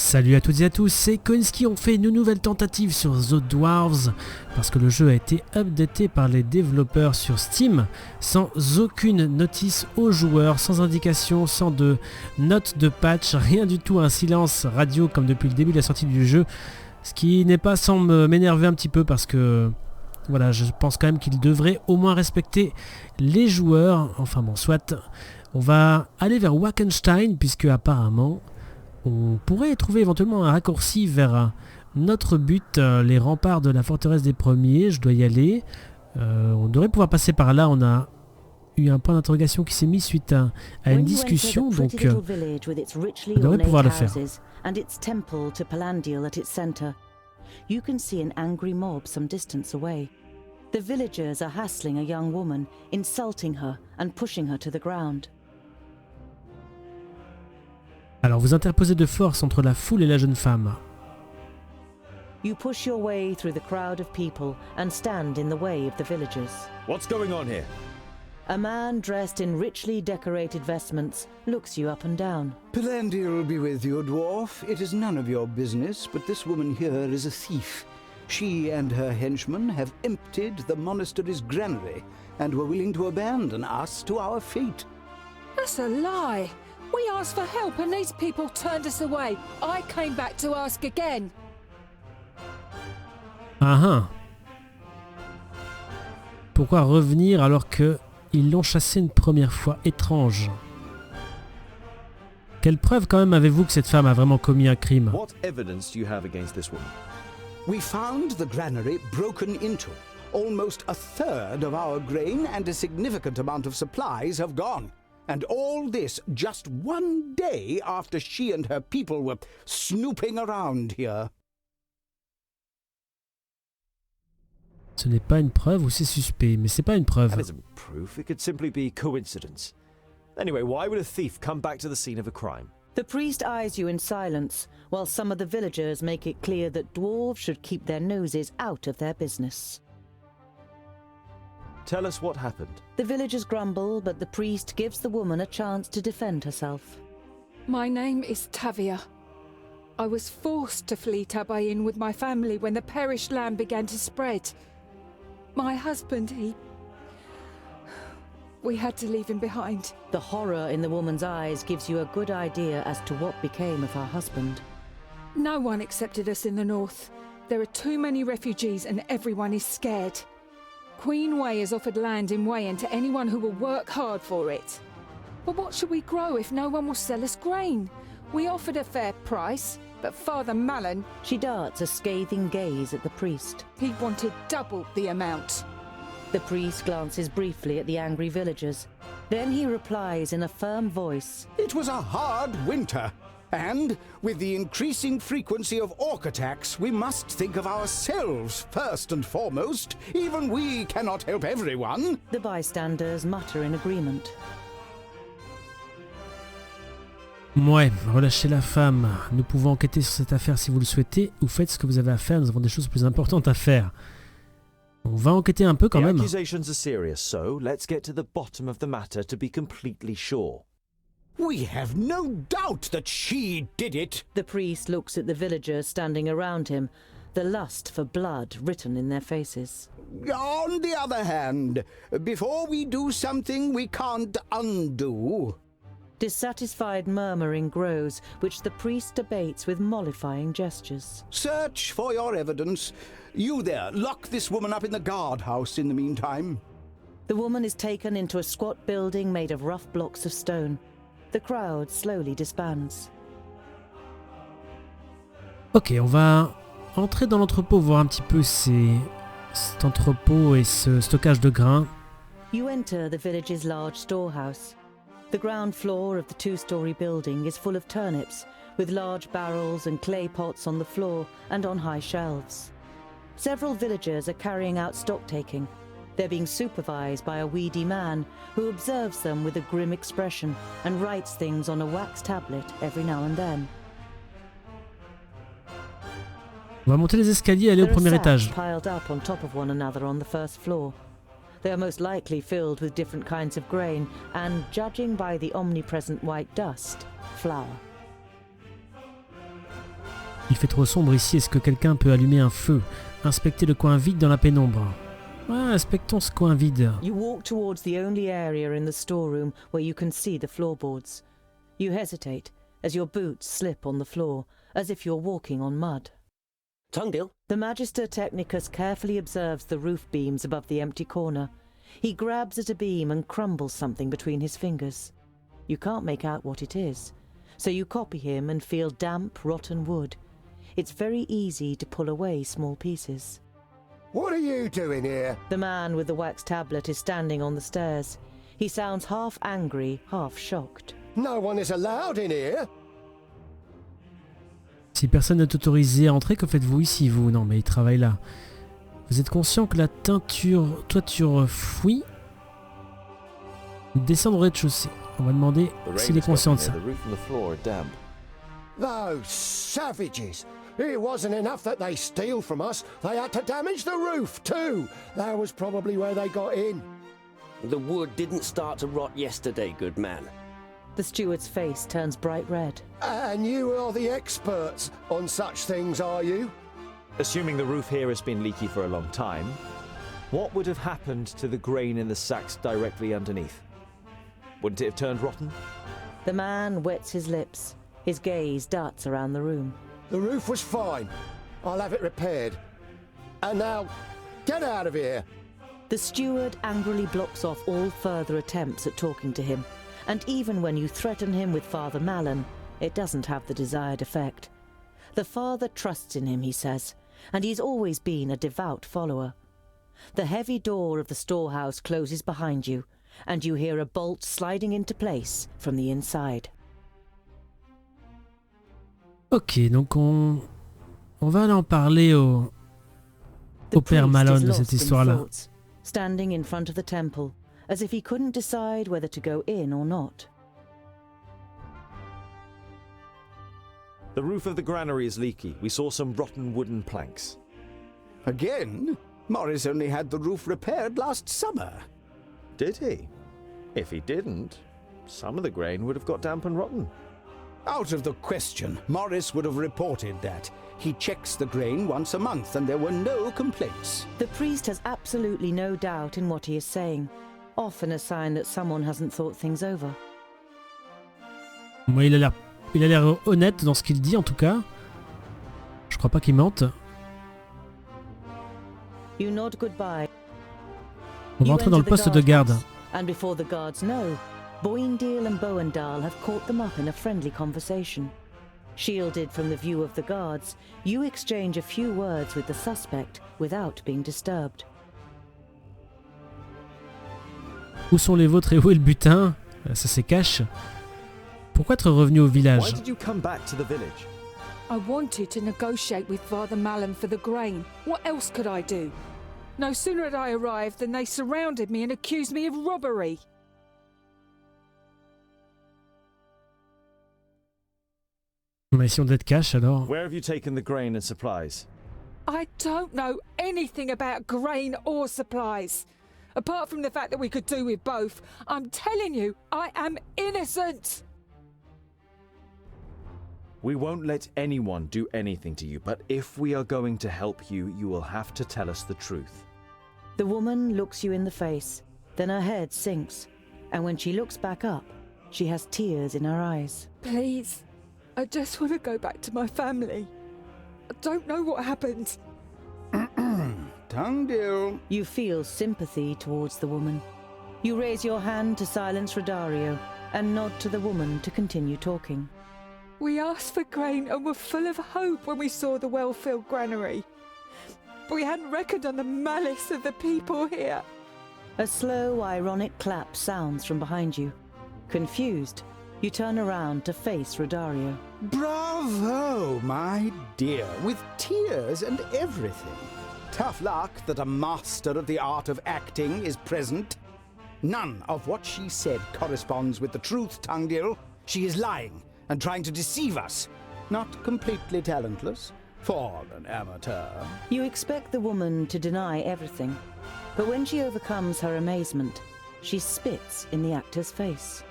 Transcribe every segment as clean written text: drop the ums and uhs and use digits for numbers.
Salut à toutes et à tous, c'est Koinski. On fait une nouvelle tentative sur The Dwarves parce que le jeu a été updaté par les développeurs sur Steam sans aucune notice aux joueurs, sans indication, sans de note de patch, rien du tout, un silence radio comme depuis le début de la sortie du jeu, ce qui n'est pas sans m'énerver un petit peu parce que voilà, je pense quand même qu'il devrait au moins respecter les joueurs. Enfin bon, soit. On va aller vers Wackenstein puisque apparemment on pourrait trouver éventuellement un raccourci vers notre but, les remparts de la forteresse des premiers. Je dois y aller. On devrait pouvoir passer par là. On a eu un point d'interrogation qui s'est mis suite à une discussion, donc on devrait pouvoir le faire. You can see an angry mob some distance away. The villagers are hassling a young woman, insulting her and pushing her to the ground. Alors vous interposez de force entre la foule et la jeune femme. You push your way through the crowd of people and stand in the way of the villagers. What's going on here? A man dressed in richly decorated vestments looks you up and down. Tungdil be with you, dwarf. It is none of your business, but this woman here is a thief. She and her henchmen have emptied the monastery's granary and were willing to abandon us to our fate. That's a lie. We asked for help and these people turned us away. I came back to ask again. Pourquoi revenir alors que ils l'ont chassé une première fois? Étrange. Quelle preuve quand même avez-vous que cette femme a vraiment commis un crime? What evidence do you have against this woman? We found the granary broken into. Almost a third of our grain and a significant amount of supplies have gone. And all this just one day after she and her people were snooping around here. Ce n'est pas une preuve ou c'est suspect, mais c'est pas une preuve. That isn't proof. It could simply be coincidence. Anyway, why would a thief come back to the scene of a crime? The priest eyes you in silence, while some of the villagers make it clear that dwarves should keep their noses out of their business. Tell us what happened. The villagers grumble, but the priest gives the woman a chance to defend herself. My name is Tavia. I was forced to flee Tabayin with my family when the perished land began to spread. My husband, we had to leave him behind. The horror in the woman's eyes gives you a good idea as to what became of her husband. No one accepted us in the north. There are too many refugees and everyone is scared. Queen Wei has offered land in Wayan to anyone who will work hard for it. But what should we grow if no one will sell us grain? We offered a fair price, but Father Malin... She darts a scathing gaze at the priest. He wanted double the amount. The priest glances briefly at the angry villagers. Then he replies in a firm voice. It was a hard winter. And with the increasing frequency of orc attacks, we must think of ourselves first and foremost. Even we cannot help everyone. The bystanders mutter in agreement. Ouais, relâchez la femme. Nous pouvons enquêter sur cette affaire si vous le souhaitez, ou faites ce que vous avez à faire, nous avons des choses plus importantes à faire. On va enquêter un peu quand même. The accusations are serious, so let's get to the bottom of the matter to be completely sure. We have no doubt that she did it. The priest looks at the villagers standing around him, the lust for blood written in their faces. On the other hand, before we do something we can't undo. Dissatisfied murmuring grows, which the priest debates with mollifying gestures. Search for your evidence. You there, lock this woman up in the guardhouse in the meantime. The woman is taken into a squat building made of rough blocks of stone. The crowd slowly disbands. Ok, on va entrer dans l'entrepôt, voir un petit peu cet entrepôt et ce stockage de grains. You enter the village's large storehouse. The ground floor of the two-story building is full of turnips, with large barrels and clay pots on the floor and on high shelves. Several villagers are carrying out stock-taking. They're being supervised by a weedy man who observes them with a grim expression and writes things on a wax tablet every now and then. On va monter les escaliers et aller au premier étage. Piled up on top of one another on the first floor. They are most likely filled with different kinds of grain and, judging by the omnipresent white dust, flour. Il fait trop sombre ici, est-ce que quelqu'un peut allumer un feu? Inspectez le coin vide dans la pénombre. Ouais, inspectons ce coin vide. You walk towards the only area in the storeroom where you can see the floorboards. You hesitate as your boots slip on the floor, as if you're walking on mud. Tungdil? The Magister Technicus carefully observes the roof beams above the empty corner. He grabs at a beam and crumbles something between his fingers. You can't make out what it is, so you copy him and feel damp, rotten wood. It's very easy to pull away small pieces. What are you doing here? The man with the wax tablet is standing on the stairs. He sounds half angry, half shocked. No one is allowed in here. Si personne n'est autorisé à entrer, que faites-vous ici, vous? Non, mais il travaille là. Vous êtes conscient que la toiture fouille? Descendre au rez-de-chaussée. On va demander s'il est conscient de ça. Those savages! It wasn't enough that they steal from us, they had to damage the roof too. That was probably where they got in. The wood didn't start to rot yesterday, good man. The steward's face turns bright red. And you are the experts on such things, are you? Assuming the roof here has been leaky for a long time, what would have happened to the grain in the sacks directly underneath? Wouldn't it have turned rotten? The man wets his lips. His gaze darts around the room. The roof was fine. I'll have it repaired. And now, get out of here. The steward angrily blocks off all further attempts at talking to him, and even when you threaten him with Father Malin, it doesn't have the desired effect. The father trusts in him, he says, and he's always been a devout follower. The heavy door of the storehouse closes behind you, and you hear a bolt sliding into place from the inside. Ok, donc on va aller en parler au père Malone de cette histoire-là. Standing in front of the temple, as if he couldn't decide whether to go in or not. The roof of the granary is leaky. We saw some rotten wooden planks. Again? Morris only had the roof repaired last summer. Did he? If he didn't, some of the grain would have got damp and rotten. Out of the question. Morris would have reported that. He checks the grain once a month and there were no complaints. The priest has absolutely no doubt in what he is saying. Often a sign that someone hasn't thought things over. Moi, il a l'air honnête dans ce qu'il dit en tout cas. Je crois pas qu'il mente. You nod goodbye. On va entrer dans le poste de garde. And before the guards know, Boindil and Boendal have caught them up in a friendly conversation. Shielded from the view of the guards, you exchange a few words with the suspect without being disturbed. Où sont les vôtres et où est le butin? Ça c'est cash. Pourquoi être revenu au village? Why did you come back to the village? I wanted to negotiate with Father Malin for the grain. What else could I do? No sooner had I arrived than they surrounded me and accused me of robbery. Mais si on doit être cash alors? Where have you taken the grain and supplies? I don't know anything about grain or supplies. Apart from the fact that we could do with both, I'm telling you, I am innocent. We won't let anyone do anything to you, but if we are going to help you, you will have to tell us the truth. The woman looks you in the face, then her head sinks, and when she looks back up, she has tears in her eyes. Please, I just want to go back to my family. I don't know what happened. Tungdil. You feel sympathy towards the woman. You raise your hand to silence Rodario and nod to the woman to continue talking. We asked for grain and were full of hope when we saw the well-filled granary. But we hadn't reckoned on the malice of the people here. A slow, ironic clap sounds from behind you. Confused, you turn around to face Rodario. Bravo, my dear, with tears and everything. Tough luck that a master of the art of acting is present. None of what she said corresponds with the truth, Tungdil. She is lying and trying to deceive us. Not completely talentless, for an amateur. You expect the woman to deny everything, but when she overcomes her amazement, she spits in the actor's face.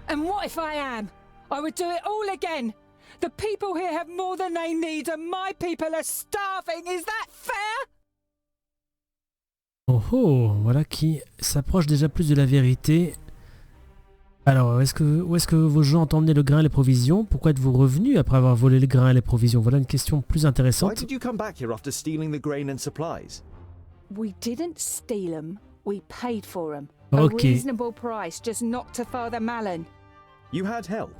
And what if I am? I would do it all again. The people here have more than they need and my people are starving. Is that fair? Oh oh, voilà qui s'approche déjà plus de la vérité. Alors, où est-ce que vos gens ont emmené le grain et les provisions? Pourquoi êtes-vous revenus après avoir volé le grain et les provisions? Voilà une question plus Why intéressante. did you come back here after stealing the grain and supplies? We didn't steal them. We paid for them. Ok. A reasonable price, just not to Father Malin. You had help.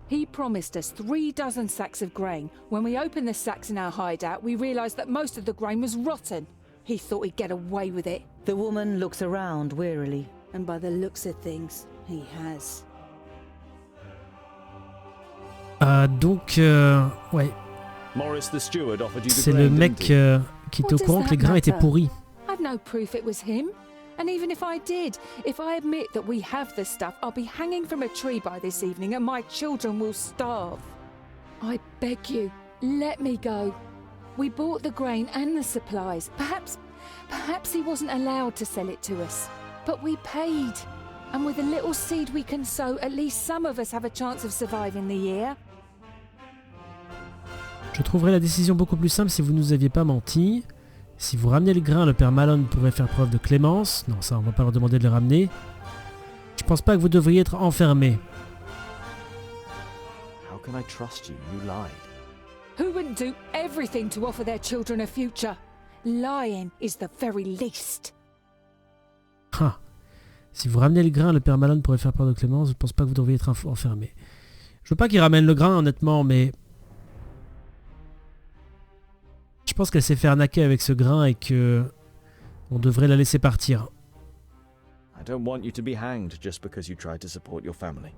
He promised us 3 dozen sacks of grain. When we opened the sacks in our hideout, we realised that most of the grain was rotten. He thought he'd get away with it. The woman looks around wearily. And by the looks of things, he has. Donc, ouais, Morris the steward offered you the c'est grain, le didn't mec he? qui What était au does courant que les that grains étaient matter? pourris. I've no proof it was him. And even if I did, if I admit that we have the stuff, I'll be hanging from a tree by this evening and my children will starve. I beg you, let me go. We bought the grain and the supplies. Perhaps he wasn't allowed to sell it to us. But we paid. And with a little seed we can sow, at least some of us have a chance of surviving the year. Je trouverais la décision beaucoup plus simple si vous nous aviez pas menti. Si vous ramenez le grain, le père Malone pourrait faire preuve de clémence. Non, ça, on va pas leur demander de le ramener. Je pense pas que vous devriez être enfermé. How can I trust you? You lied. Who wouldn't do everything to offer their children a future? Lying is the very least. Ah. Si vous ramenez le grain, le père Malone pourrait faire preuve de clémence. Je pense pas que vous devriez être enfermé. Je veux pas qu'il ramène le grain, honnêtement, mais... Je pense qu'elle s'est fait arnaquer avec ce grain et que... on devrait la laisser partir. I don't want you to be hanged just because you tried to support your family.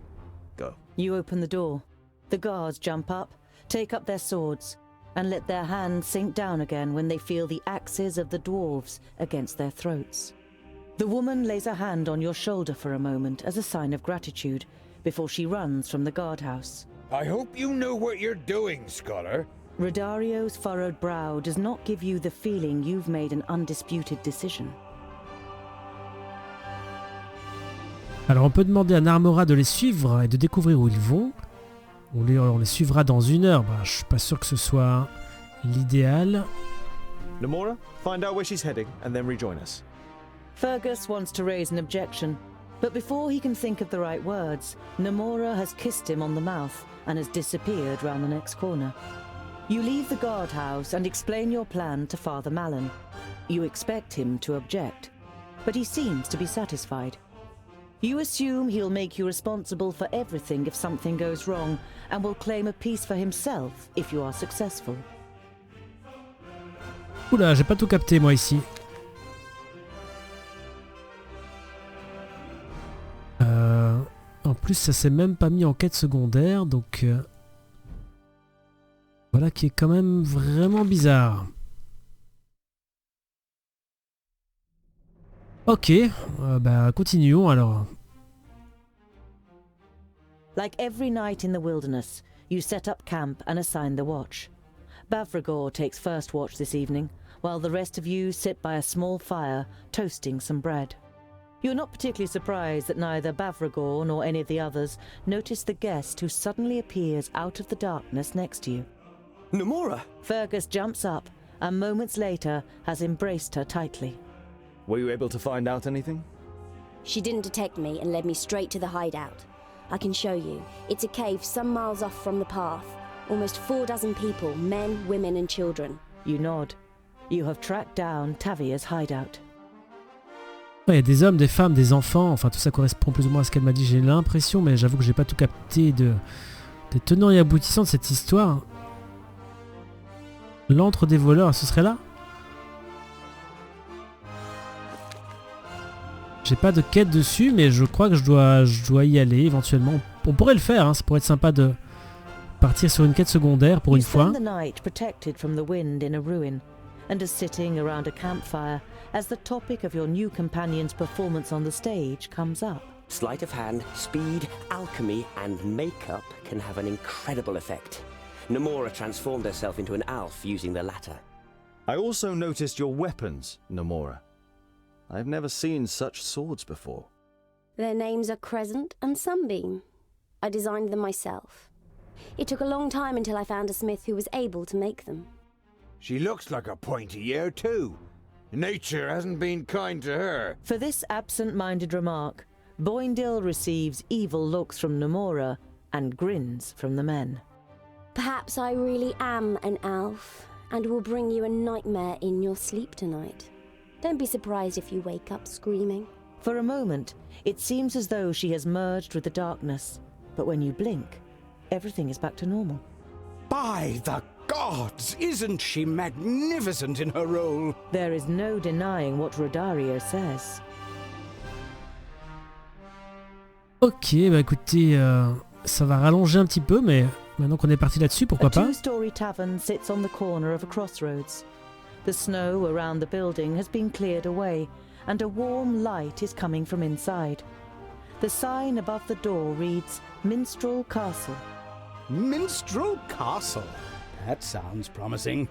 Go. You open the door. The guards jump up, take up their swords, and let their hands sink down again when they feel the axes of the dwarves against their throats. The woman lays a hand on your shoulder for a moment as a sign of gratitude before she runs from the guardhouse. I hope you know what you're doing, scholar. Rodario's furrowed brow does not give you the feeling you've made an undisputed decision. Alors on peut demander à Narmora de les suivre et de découvrir où ils vont. On les suivra dans 1 heure. Bah, je suis pas sûr que ce soit l'idéal. Namora, find out where she's heading and then rejoin us. Fergus wants to raise an objection, but before he can think of the right words, Namora has kissed him on the mouth and has disappeared round the next corner. You leave the guardhouse and explain your plan to Father Malin. You expect him to object, but he seems to be satisfied. You assume he'll make you responsible for everything if something goes wrong, and will claim a piece for himself if you are successful. Oula, j'ai pas tout capté moi ici. En plus, ça s'est même pas mis en quête secondaire, donc... Voilà qui est quand même vraiment bizarre. Ok, bah continuons alors. Like every night in the wilderness, you set up camp and assign the watch. Bavragor takes first watch this evening, while the rest of you sit by a small fire, toasting some bread. You're not particularly surprised that neither Bavragor nor any of the others notice the guest who suddenly appears out of the darkness next to you. Namora! Fergus jumps up, and moments later has embraced her tightly. Were you able to find out anything? She didn't detect me and led me straight to the hideout. I can show you. It's a cave some miles off from the path. Almost 4 dozen people, men, women and children. You nod. You have tracked down Tavia's hideout. Il y a des hommes, des femmes, des enfants, enfin tout ça correspond plus ou moins à ce qu'elle m'a dit, j'ai l'impression, mais j'avoue que j'ai pas tout capté des tenants et aboutissants de cette histoire. L'antre des voleurs, ce serait là? J'ai pas de quête dessus, mais je crois que je dois y aller éventuellement. On pourrait le faire, hein, ça pourrait être sympa de partir sur une quête secondaire pour une fois. You spend the night protected from the wind in a ruin, and are sitting around a campfire as the topic of your new companion's performance on the stage comes up. Sleight of hand, speed, alchemy, and makeup can have an incredible effect. Namora transformed herself into an elf using the latter. I also noticed your weapons, Namora. I've never seen such swords before. Their names are Crescent and Sunbeam. I designed them myself. It took a long time until I found a smith who was able to make them. She looks like a pointy ear too. Nature hasn't been kind to her. For this absent-minded remark, Boindil receives evil looks from Nomura and grins from the men. Perhaps I really am an elf, and will bring you a nightmare in your sleep tonight. Don't be surprised if you wake up screaming. For a moment, it seems as though she has merged with the darkness, but when you blink, everything is back to normal. By the gods, isn't she magnificent in her role? There is no denying what Rodario says. Ok, bah écoutez, ça va rallonger un petit peu, mais maintenant qu'on est parti là-dessus, pourquoi A pas? two-story tavern sits on the corner of a crossroads. The snow around the building has been cleared away, and a warm light is coming from inside. The sign above the door reads Minstrel Castle. Minstrel Castle? That sounds promising.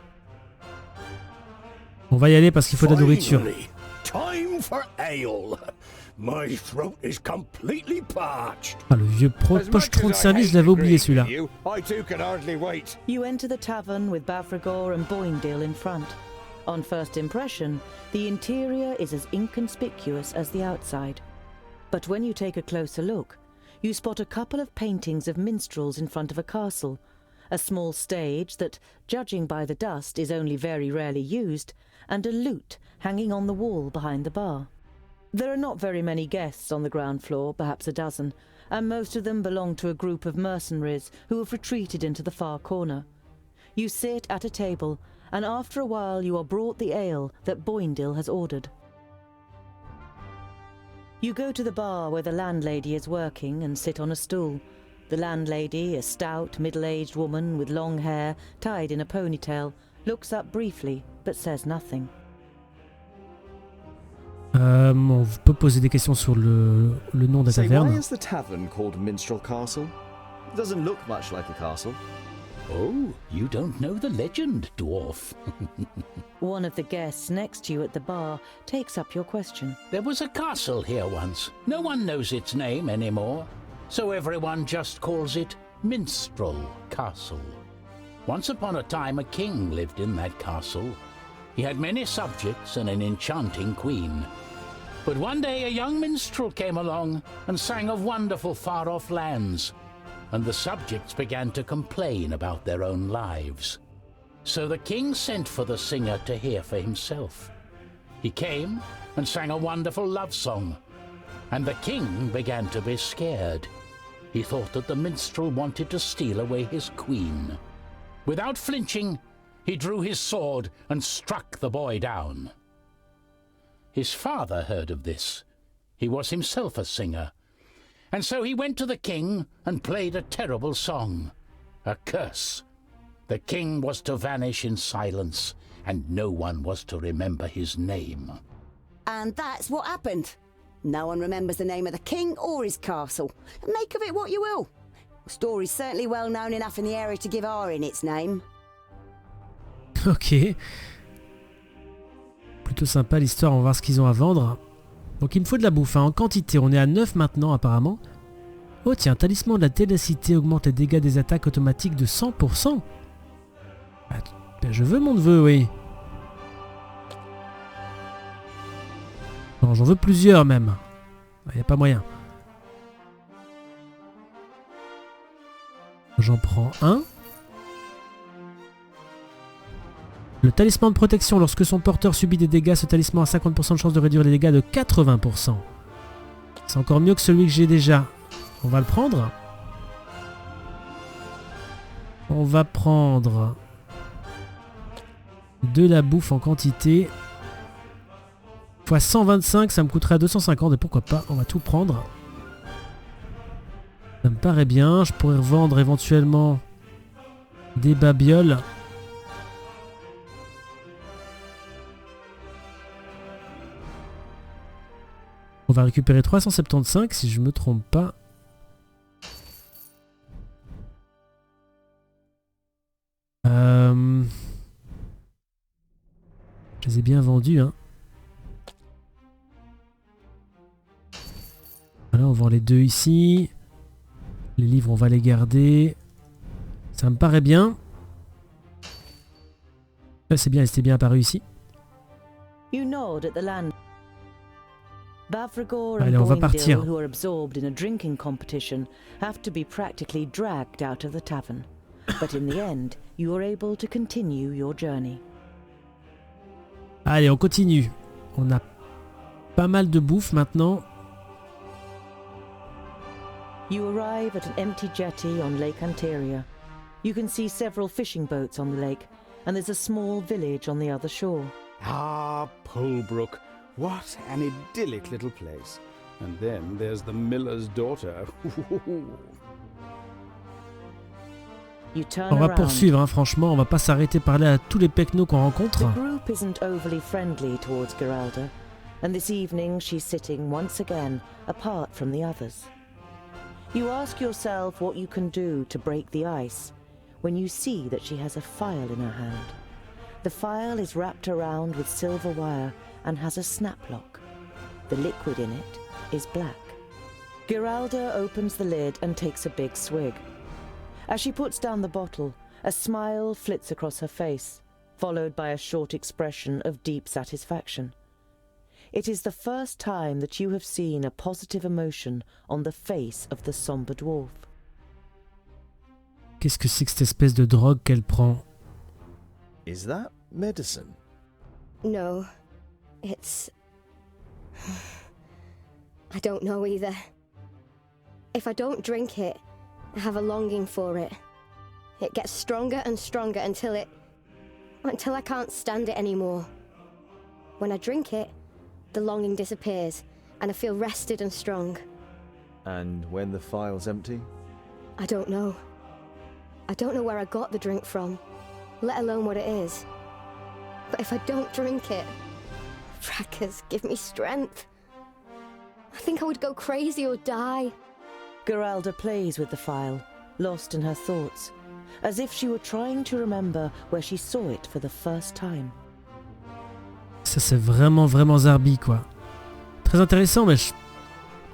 On va y aller parce qu'il faut de la nourriture. Finally, time for ale. My throat is completely parched. Ah, le vieux As much pochetron de as I service, hate je l'avais oublié agreeing celui-là. with you, I too can hardly wait. You enter the tavern with Bavragor and Boindil in front. On first impression, the interior is as inconspicuous as the outside. But when you take a closer look, you spot a couple of paintings of minstrels in front of a castle, a small stage that, judging by the dust, is only very rarely used, and a lute hanging on the wall behind the bar. There are not very many guests on the ground floor, perhaps a dozen, and most of them belong to a group of mercenaries who have retreated into the far corner. You sit at a table, and after a while you are brought the ale that Boindil has ordered. You go to the bar where the landlady is working and sit on a stool. The landlady, a stout, middle-aged woman with long hair tied in a ponytail, looks up briefly but says nothing. On peut poser des questions sur le nom de la Say, why taverne. is the tavern called Minstrel Castle? It doesn't look much like a castle. Oh, you don't know the legend, dwarf. One of the guests next to you at the bar takes up your question. There was a castle here once. No one knows its name anymore, so everyone just calls it Minstrel Castle. Once upon a time, a king lived in that castle. He had many subjects and an enchanting queen. But one day a young minstrel came along and sang of wonderful far-off lands, and the subjects began to complain about their own lives. So the king sent for the singer to hear for himself. He came and sang a wonderful love song, and the king began to be scared. He thought that the minstrel wanted to steal away his queen. Without flinching, he drew his sword and struck the boy down. His father heard of this. He was himself a singer, and so he went to the king and played a terrible song, a curse. The king was to vanish in silence, and no one was to remember his name. And that's what happened. No one remembers the name of the king or his castle. Make of it what you will. The story's certainly well known enough in the area to give R in its name. Ok. Plutôt sympa l'histoire, on va voir ce qu'ils ont à vendre. Donc il me faut de la bouffe, hein, en quantité. On est à 9 maintenant apparemment. Oh tiens, talisman de la ténacité augmente les dégâts des attaques automatiques de 100%. Ben, je veux mon neveu, oui. Non, j'en veux plusieurs même. Il n'y a pas moyen. J'en prends un. Le talisman de protection, lorsque son porteur subit des dégâts, ce talisman a 50% de chance de réduire les dégâts de 80%. C'est encore mieux que celui que j'ai déjà. On va le prendre. On va prendre de la bouffe en quantité. Fois 125, ça me coûterait 250 et pourquoi pas, on va tout prendre. Ça me paraît bien, je pourrais revendre éventuellement des babioles. On va récupérer 375 si je me trompe pas. Je les ai bien vendus, hein. Voilà, on vend les deux ici. Les livres, on va les garder. Ça me paraît bien. C'est bien, c'était bien apparu ici. You nod at the land. Bavragor Allez, and on va partir. Boindil, who are absorbed in a drinking competition, have to be practically dragged out of the tavern. But in the end, you are able to continue your journey. Allez, on continue. On a pas mal de bouffe maintenant. You arrive at an empty jetty on Lake Anteria. You can see several fishing boats on the lake, and there's a small village on the other shore. Ah, Pulbrook. What an idyllic little place. And then there's the miller's daughter. You turn On va around. poursuivre, hein, franchement. On va pas s'arrêter de parler à tous les pecnos qu'on rencontre. The group isn't overly friendly towards Geralda, and this evening she's sitting once again apart from the others. You ask yourself what you can do to break the ice when you see that she has a file in her hand. The file is wrapped around with silver wire and has a snap lock. The liquid in it is black. Geralda opens the lid and takes a big swig. As she puts down the bottle, a smile flits across her face, followed by a short expression of deep satisfaction. It is the first time that you have seen a positive emotion on the face of the sombre dwarf. Qu'est-ce que c'est que cette espèce de drogue qu'elle prend? Is that medicine? No, it's... I don't know either. If I don't drink it, I have a longing for it. It gets stronger and stronger until I can't stand it anymore. When I drink it, the longing disappears, and I feel rested and strong. And when the file's empty? I don't know. I don't know where I got the drink from, let alone what it is. But if I don't drink it, frackers, give me strength. I think I would go crazy or die. Geralda plays with the file, lost in her thoughts, as if she were trying to remember where she saw it for the first time. Ça c'est vraiment zarbi quoi. Très intéressant, mais je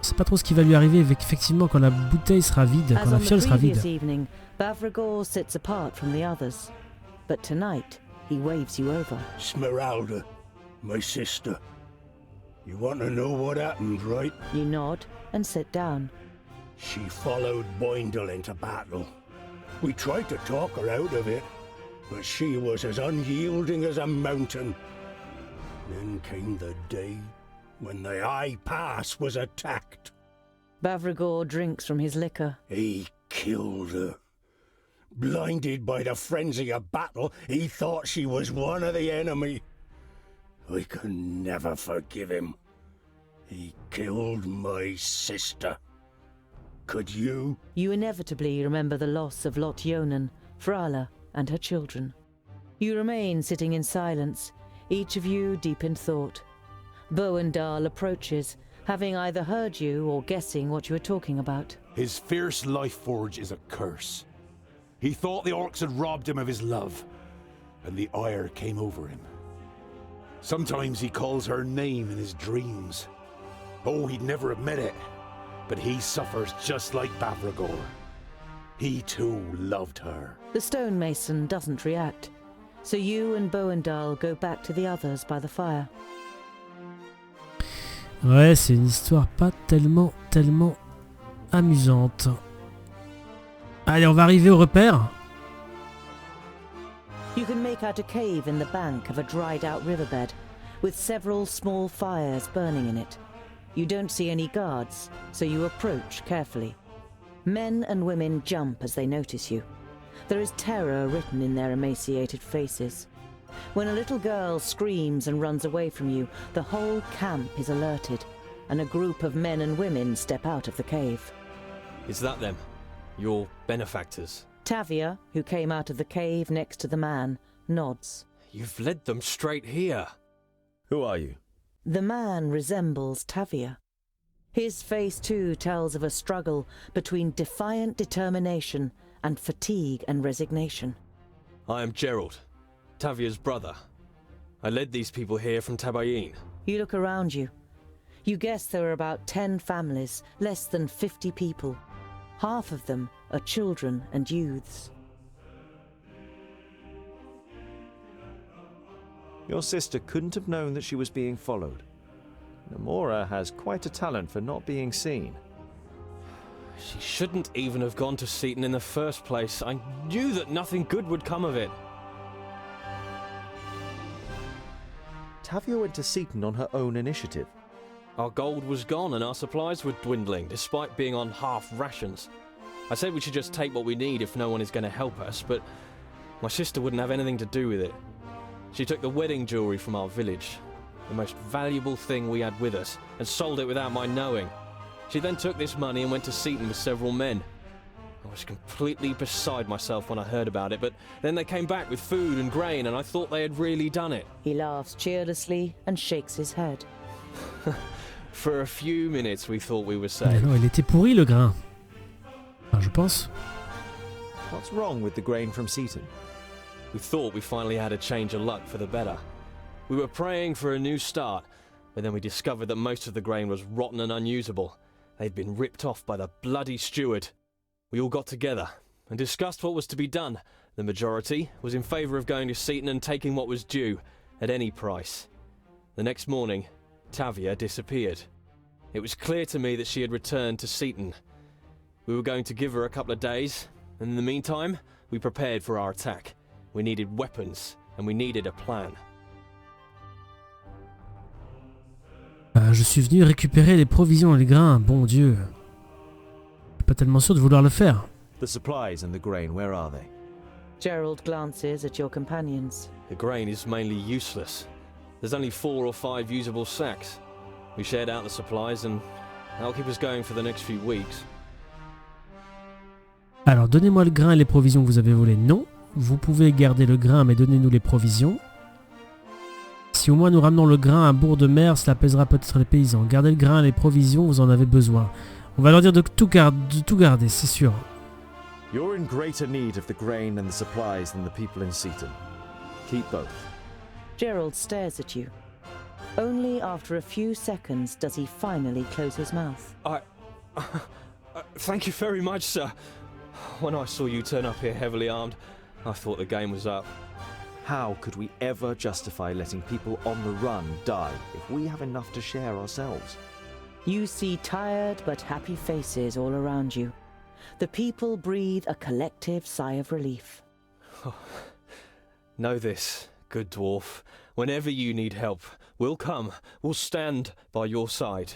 sais pas trop ce qui va lui arriver effectivement quand la bouteille sera vide, quand la fiole sera vide. Evening, Bavragor sits apart from the others, but tonight he waves you over. Smeralda, my sister. You want to know what happened, right? You nod and sit down. She followed Boindil into battle. We tried to talk her out of it, but she was as unyielding as a mountain. Then came the day when the High Pass was attacked. Bavragor drinks from his liquor. He killed her. Blinded by the frenzy of battle, he thought she was one of the enemy. I can never forgive him. He killed my sister. Could you? You inevitably remember the loss of Lot Yonan, Frala, and her children. You remain sitting in silence, each of you deep in thought. Boindal approaches, having either heard you or guessing what you are talking about. His fierce life forge is a curse. He thought the orcs had robbed him of his love, and the ire came over him. Sometimes he calls her name in his dreams. Oh, he'd never admit it, but he suffers just like Bavragor. He too loved her. The stonemason doesn't react, so you and Boindal go back to the others by the fire. Ouais, c'est une histoire pas tellement amusante. Allez, on va arriver au repère. You can make out a cave in the bank of a dried-out riverbed, with several small fires burning in it. You don't see any guards, so you approach carefully. Men and women jump as they notice you. There is terror written in their emaciated faces. When a little girl screams and runs away from you, the whole camp is alerted, and a group of men and women step out of the cave. Is that them? Your benefactors? Tavia, who came out of the cave next to the man, nods. You've led them straight here. Who are you? The man resembles Tavia. His face too tells of a struggle between defiant determination and fatigue and resignation. I am Gerald, Tavia's brother. I led these people here from Tabayin. You look around you. You guess there are about 10 families, less than 50 people. Half of them are children and youths. Your sister couldn't have known that she was being followed. Namora has quite a talent for not being seen. She shouldn't even have gone to Seaton in the first place. I knew that nothing good would come of it. Tavia went to Seaton on her own initiative. Our gold was gone and our supplies were dwindling, despite being on half rations. I said we should just take what we need if no one is going to help us, but my sister wouldn't have anything to do with it. She took the wedding jewellery from our village, the most valuable thing we had with us, and sold it without my knowing. She then took this money and went to Seaton with several men. I was completely beside myself when I heard about it, but then they came back with food and grain and I thought they had really done it. He laughs cheerlessly and shakes his head. For a few minutes we thought we were safe. Non, il était pourri le grain. Enfin, je pense. What's wrong with the grain from Seaton? We thought we finally had a change of luck for the better. We were praying for a new start, but then we discovered that most of the grain was rotten and unusable. They'd been ripped off by the bloody steward. We all got together and discussed what was to be done. The majority was in favour of going to Seaton and taking what was due, at any price. The next morning, Tavia disappeared. It was clear to me that she had returned to Seaton. We were going to give her a couple of days, and in the meantime, we prepared for our attack. We needed weapons, and we needed a plan. Je suis venu récupérer les provisions et les grains, bon Dieu. Je suis pas tellement sûr de vouloir le faire. The supplies and the grain, where are they? Gerald glances at your companions. The grain is mainly useless. There's only 4 or 5 usable sacks. We shared out the supplies and that'll keep us going for the next few weeks. Alors donnez-moi le grain et les provisions que vous avez volées. Non, vous pouvez garder le grain mais donnez-nous les provisions. Si au moins nous ramenons le grain à bord de mer, cela pèsera peut-être les paysans. Gardez le grain et les provisions, vous en avez besoin. On va leur dire de tout garder, c'est sûr. You're in greater need of the grain and the supplies than the people in Seaton. Keep both. Gerald stares at you. Only after a few seconds does he finally close his mouth. Thank you very much, sir. When I saw you turn up here heavily armed, I thought the game was up. How could we ever justify letting people on the run die if we have enough to share ourselves? You see tired but happy faces all around you. The people breathe a collective sigh of relief. Know this, good dwarf. Whenever you need help, we'll come. We'll stand by your side.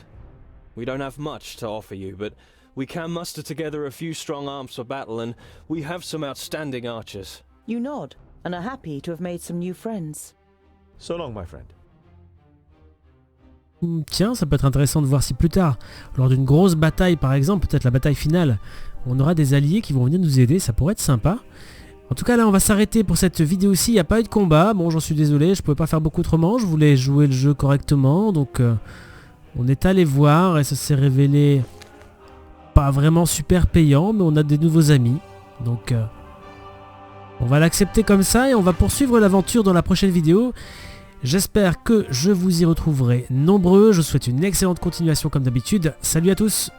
We don't have much to offer you, but we can muster together a few strong arms for battle, and we have some outstanding archers. You nod and are happy to have made some new friends. So long, my friend. Tiens, ça peut être intéressant de voir si plus tard, lors d'une grosse bataille par exemple, peut-être la bataille finale, on aura des alliés qui vont venir nous aider, ça pourrait être sympa. En tout cas là on va s'arrêter pour cette vidéo-ci, il n'y a pas eu de combat, bon j'en suis désolé, je pouvais pas faire beaucoup autrement, je voulais jouer le jeu correctement, donc on est allé voir et ça s'est révélé pas vraiment super payant, mais on a des nouveaux amis, donc on va l'accepter comme ça et on va poursuivre l'aventure dans la prochaine vidéo. J'espère que je vous y retrouverai nombreux, je vous souhaite une excellente continuation comme d'habitude, salut à tous.